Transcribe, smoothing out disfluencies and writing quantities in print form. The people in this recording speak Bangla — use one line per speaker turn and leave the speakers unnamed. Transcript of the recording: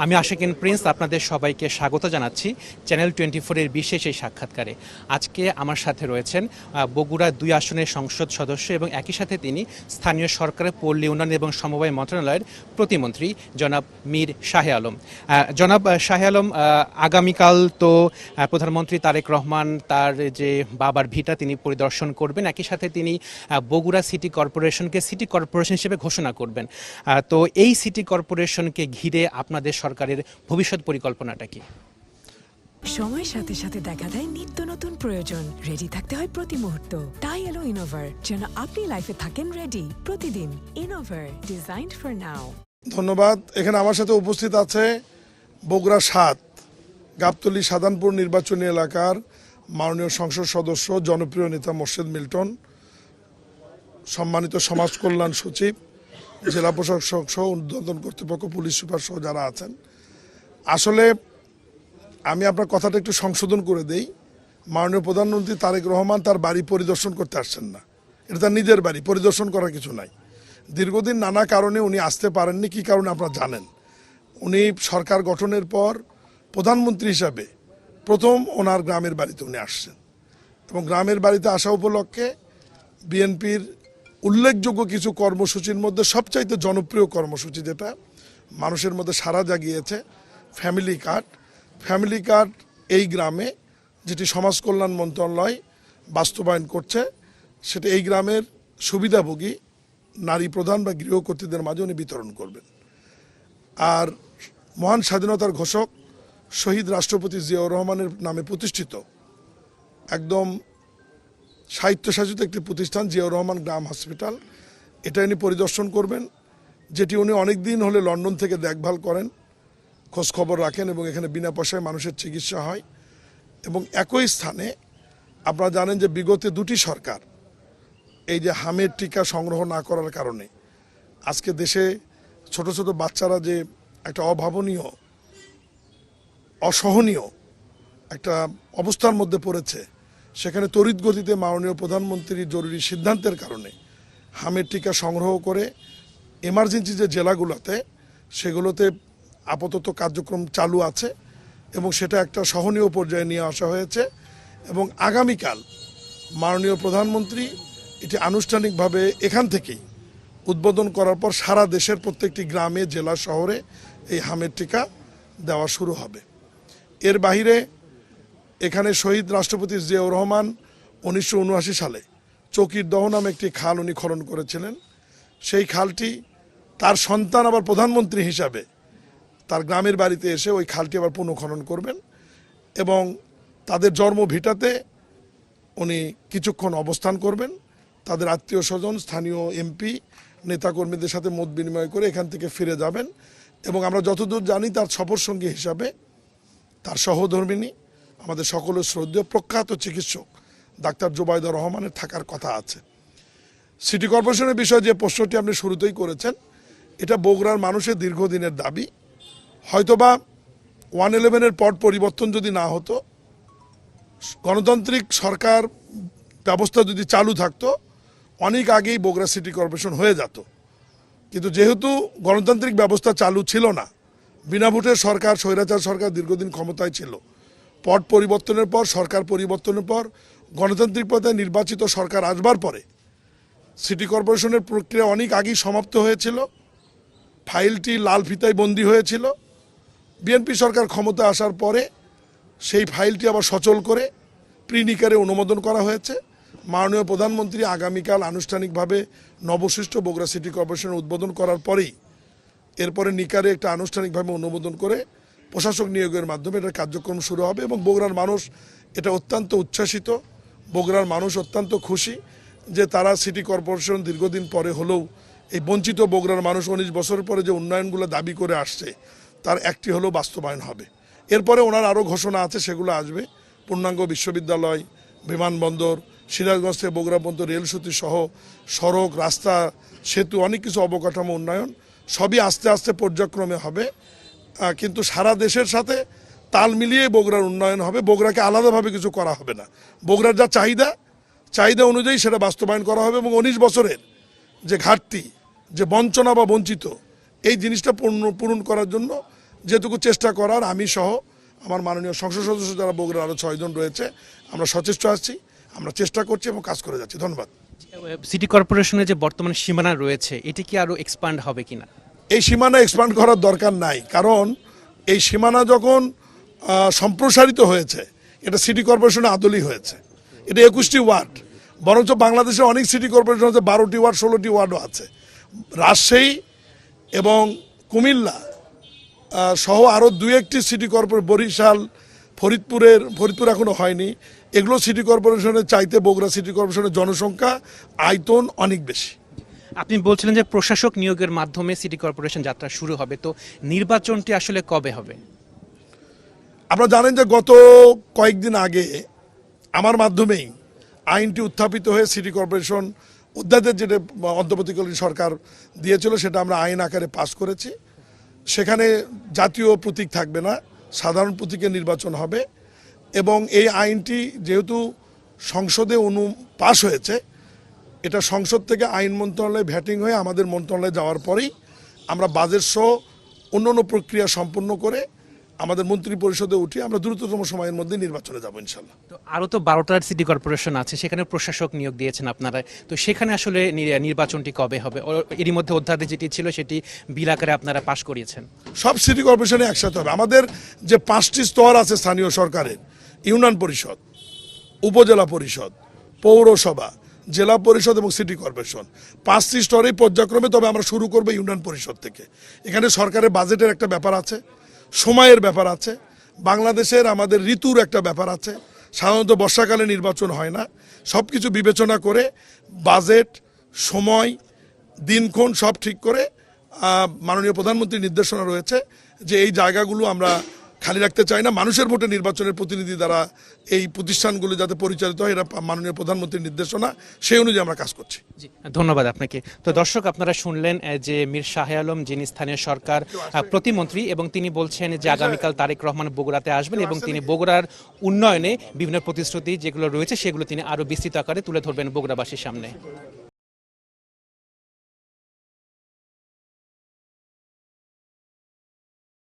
আমি আশিকিন প্রিন্স আপনাদের সবাইকে স্বাগত জানাচ্ছি চ্যানেল 24-এর বিশেষ এই সাক্ষাৎকারে। আজকে আমার সাথে রয়েছেন বগুড়া 2 আসনের সংসদ সদস্য এবং একই সাথে তিনি স্থানীয় সরকারের পল্লী উন্নয়ন এবং সমবায় মন্ত্রণালয়ের প্রতিমন্ত্রী জনাব মীর শাহে আলম। জনাব শাহে আলম, আগামীকাল তো প্রধানমন্ত্রী তারেক রহমান তার যে বাবার ভিটা তিনি পরিদর্শন করবেন, একই সাথে তিনি বগুড়া সিটি কর্পোরেশনকে সিটি কর্পোরেশন হিসেবে ঘোষণা করবেন। তো এই সিটি কর্পোরেশনকে ঘিরে আপনাদের সরকারের ভবিষ্যৎ পরিকল্পনাটা কি?
সময়ের সাথে সাথে দেখা দেয় নিত্য নতুন প্রয়োজন। রেডি থাকতে হয় প্রতি মুহূর্ত। তাই এলো ইনোভার, যেন আপনি লাইফে থাকেন রেডি প্রতিদিন। Innova, designed for now.
ধন্যবাদ। এখানে আমার সাথে উপস্থিত আছে বগুড়া 7 গাবতলী সাধারণপুর নির্বাচনী এলাকার মাননীয় সংসদ সদস্য, জনপ্রিয় নেতা মোর্শেদ মিল্টন, সম্মানিত সমাজ কল্যাণ সচিব, জেলা প্রশাসক সহ উদ্বোধন কর্তৃপক্ষ, পুলিশ সুপার সহ যারা আছেন। আসলে আমি আপনার কথাটা একটু সংশোধন করে দেই। মাননীয় প্রধানমন্ত্রী তারেক রহমান তার বাড়ি পরিদর্শন করতে আসছেন না, এটা তার নিজের বাড়ি, পরিদর্শন করার কিছু নাই। দীর্ঘদিন নানা কারণে উনি আসতে পারেননি। কী কারণে আপনারা জানেন। উনি সরকার গঠনের পর প্রধানমন্ত্রী হিসাবে প্রথম ওনার গ্রামের বাড়িতে উনি আসছেন এবং গ্রামের বাড়িতে আসা উপলক্ষে বিএনপির উল্লেখযোগ্য কিছু কর্মসূচির মধ্যে সবচাইতে জনপ্রিয় কর্মসূচি যেটা মানুষের মধ্যে সাড়া জাগিয়েছে, ফ্যামিলি কার্ড। ফ্যামিলি কার্ড এই গ্রামে যেটি সমাজ কল্যাণ মন্ত্রণালয় বাস্তবায়ন করছে, সেটা এই গ্রামের সুবিধাভোগী নারী প্রধান বা গৃহকর্ত্রীদের মাঝে উনি বিতরণ করবেন। আর মহান স্বাধীনতার ঘোষক শহীদ রাষ্ট্রপতি জিয়াউর রহমানের নামে প্রতিষ্ঠিত একদম স্বায়ত্তশাসিত একটি প্রতিষ্ঠান জিয়াউর রহমান গ্রাম হসপিটাল, এটা উনি পরিদর্শন করবেন, যেটি উনি অনেক দিন হলে লন্ডন থেকে দেখভাল করেন, খোঁজ খবর রাখেন এবং এখানে বিনা পয়সায় মানুষের চিকিৎসা হয়। এবং একই স্থানে আপনারা জানেন যে বিগত 2টি সরকার এই যে হামের টিকা সংগ্রহ না করার কারণে আজকে দেশে ছোট ছোট বাচ্চারা যে একটা অভাবনীয়, অসহনীয় একটা অবস্থার মধ্যে পড়েছে, সেখানে তড়িৎ গতিতে মাননীয় প্রধানমন্ত্রীর জরুরি সিদ্ধান্তের কারণে হামের টিকা সংগ্রহ করে এমার্জেন্সি যে জেলাগুলোতে সেগুলোতে আপাতত কার্যক্রম চালু আছে এবং সেটা একটা সহনীয় পর্যায়ে নিয়ে আসা হয়েছে। এবং আগামীকাল মাননীয় প্রধানমন্ত্রী এটি আনুষ্ঠানিকভাবে এখান থেকেই উদ্বোধন করার পর সারা দেশের প্রত্যেকটি গ্রামে, জেলা, শহরে এই হামের টিকা দেওয়া শুরু হবে। এর বাহিরে এখানে শহীদ রাষ্ট্রপতি জিয়াউর রহমান 1979 সালে চকির দহ নামে একটি খাল উনি খনন করেছিলেন। সেই খালটি তার সন্তান আবার প্রধানমন্ত্রী হিসাবে তার গ্রামের বাড়িতে এসে ওই খালটি আবার পুনঃখনন করবেন এবং তাদের জন্মভিটাতে উনি কিছুক্ষণ অবস্থান করবেন। তাদের আত্মীয় স্বজন, স্থানীয় এমপি, নেতাকর্মীদের সাথে মত বিনিময় করে এখান থেকে ফিরে যাবেন। এবং আমরা যতদূর জানি তার সফরসঙ্গী হিসাবে তার সহধর্মিণী, আমাদের সকলের শ্রদ্ধেয় প্রখ্যাত চিকিৎসক ডাক্তার জোবাইদা রহমানের থাকার কথা আছে। সিটি কর্পোরেশনের বিষয়ে যে প্রশ্নটি আপনি শুরুতেই করেছেন, এটা বগুড়ার মানুষের দীর্ঘদিনের দাবি। হয়তোবা 111-এর পট পরিবর্তন যদি না হতো, গণতান্ত্রিক সরকার ব্যবস্থা যদি চালু থাকতো, অনেক আগেই বগুড়া সিটি কর্পোরেশন হয়ে যেত। কিন্তু যেহেতু গণতান্ত্রিক ব্যবস্থা চালু ছিল না, বিনা ভোটের সরকার, স্বৈরাচার সরকার দীর্ঘদিন ক্ষমতায় ছিল, পট পরিবর্তনের পর, সরকার পরিবর্তনের পর, গণতান্ত্রিক পর্যায়ে নির্বাচিত সরকার আসবার পরে সিটি কর্পোরেশনের প্রক্রিয়া অনেক আগেই সমাপ্ত হয়েছিল। ফাইলটি লাল ফিতায় বন্দী হয়েছিল। বিএনপি সরকার ক্ষমতা আসার পরে সেই ফাইলটি আবার সচল করে প্রিনিকারে অনুমোদন করা হয়েছে। মাননীয় প্রধানমন্ত্রী আগামীকাল আনুষ্ঠানিকভাবে নবসৃষ্ট বগুড়া সিটি কর্পোরেশনের উদ্বোধন করার পরেই এরপরে নিকারে একটা আনুষ্ঠানিকভাবে অনুমোদন করে প্রশাসক নিয়োগের মাধ্যমে এটার কার্যক্রম শুরু হবে। এবং বগুড়ার মানুষ এটা অত্যন্ত উচ্ছ্বাসিত, বগুড়ার মানুষ অত্যন্ত খুশি যে তারা সিটি কর্পোরেশন দীর্ঘদিন পরে হলেও এই বঞ্চিত বগুড়ার মানুষ 19 বছর পরে যে উন্নয়নগুলো দাবি করে আসছে তার একটি হলেও বাস্তবায়ন হবে। এরপরে ওনার আরও ঘোষণা আছে, সেগুলো আসবে। পূর্ণাঙ্গ বিশ্ববিদ্যালয়, বিমানবন্দর, সিরাজগঞ্জ থেকে বগুড়া পর্যন্ত রেল সেতু সহ সড়ক, রাস্তা, সেতু, অনেক কিছু অবকাঠামো উন্নয়ন সবই আস্তে আস্তে পর্যায়ক্রমে হবে। কিন্তু সারা দেশের সাথে তাল মিলিয়ে বগুড়ার উন্নয়ন হবে। বগুড়াকে আলাদাভাবে কিছু করা হবে না। বগুড়ার যা চাহিদা অনুযায়ী সেটা বাস্তবায়ন করা হবে এবং 19 বছরের যে ঘাটতি, যে বঞ্চনা বা বঞ্চিত, এই জিনিসটা পূরণ করার জন্য যেটুকু চেষ্টা করার আমি সহ আমার মাননীয় সংসদ সদস্য যারা বগুড়ার আরও 6 জন রয়েছে, আমরা সচেষ্ট আছি, আমরা চেষ্টা করছি এবং কাজ করে যাচ্ছি। ধন্যবাদ।
সিটি কর্পোরেশনের যে বর্তমান সীমানা রয়েছে এটি কি আরো এক্সপান্ড হবে কিনা?
এই সীমানা এক্সপান্ড করার দরকার নাই, কারণ এই সীমানা যখন সম্প্রসারিত হয়েছে এটা সিটি কর্পোরেশনের আদলই হয়েছে। এটা 21টি ওয়ার্ড, বরঞ্চ বাংলাদেশে অনেক সিটি কর্পোরেশন আছে 12টি ওয়ার্ড 16টি ওয়ার্ডও আছে। রাজশাহী এবং কুমিল্লা সহ আরও 2-1টি সিটি কর্পোরেশন, বরিশাল, ফরিদপুর এখনো হয়নি, এগুলো সিটি কর্পোরেশনের চাইতে বগুড়া সিটি কর্পোরেশনের জনসংখ্যা আয়তন অনেক বেশি।
আপনি বলছিলেন যে প্রশাসক নিয়োগের মাধ্যমে সিটি কর্পোরেশন যাত্রা শুরু হবে, তো নির্বাচনটি আসলে কবে হবে?
আপনারা জানেন যে গত কয়েকদিন আগে আমার মাধ্যমেই আইনটি উত্থাপিত হয়ে সিটি কর্পোরেশন অধ্যাদেশ যেটা অন্তর্বর্তীকালীন সরকার দিয়েছিল সেটা আমরা আইন আকারে পাস করেছি। সেখানে জাতীয় প্রতীক থাকবে না, সাধারণ প্রতীকে নির্বাচন হবে এবং এই আইনটি যেহেতু সংসদে পাস হয়েছে, এটা সংসদ থেকে আইন মন্ত্রণালয়ে ভ্যাটিং হয়ে আমাদের মন্ত্রণালয়ে যাওয়ার পরেই আমরা বাজেট সহ অন্যান্য প্রক্রিয়া সম্পন্ন করে আমাদের মন্ত্রী পরিষদে উঠে আমরা দ্রুততম সময়ের মধ্যে নির্বাচনে যাবো ইনশাল্লাহ।
তো আরও তো 12টার সিটি কর্পোরেশন আছে, সেখানে প্রশাসক নিয়োগ দিয়েছেন আপনারা, তো সেখানে আসলে নির্বাচনটি কবে হবে? এরই মধ্যে অধ্যাদেশ যেটি ছিল সেটি বিল আকারে আপনারা পাশ করিয়েছেন।
সব সিটি কর্পোরেশনে একসাথে হবে। আমাদের যে 5টি স্তর আছে স্থানীয় সরকারের, ইউনিয়ন পরিষদ, উপজেলা পরিষদ, পৌরসভা, জেলা পরিষদ এবং সিটি কর্পোরেশন, 5টি স্তরেই পর্যায়ক্রমে। তবে আমরা শুরু করবো ইউনিয়ন পরিষদ থেকে। এখানে সরকারের বাজেটের একটা ব্যাপার আছে, সময়ের ব্যাপার আছে, বাংলাদেশের আমাদের ঋতুর একটা ব্যাপার আছে। সাধারণত বর্ষাকালে নির্বাচন হয় না। সব কিছু বিবেচনা করে বাজেট, সময়, দিনক্ষণ সব ঠিক করে মাননীয় প্রধানমন্ত্রীর নির্দেশনা রয়েছে যে এই জায়গাগুলো আমরা খালি রাখতে চাই না। মানুষের ভোটে নির্বাচনের প্রতিনিধি দ্বারা এই প্রতিষ্ঠানগুলো যাতে পরিচালিত হয়, এটা মাননীয় প্রধানমন্ত্রীর নির্দেশনা, সেই অনুযায়ী আমরা কাজ করছি।
জি, ধন্যবাদ আপনাকে। তো দর্শক, আপনারা শুনলেন যে মীর শাহ আলম, যিনি স্থানীয় সরকার প্রতিমন্ত্রী, এবং তিনি বলছেন যে আগামীকাল তারেক রহমান বগুড়াতে আসবেন এবং তিনি বগুড়ার উন্নয়নে বিভিন্ন প্রতিশ্রুতি যেগুলো রয়েছে সেগুলো তিনি আরও বিস্তৃত আকারে তুলে ধরবেন বগুড়াবাসীর সামনে।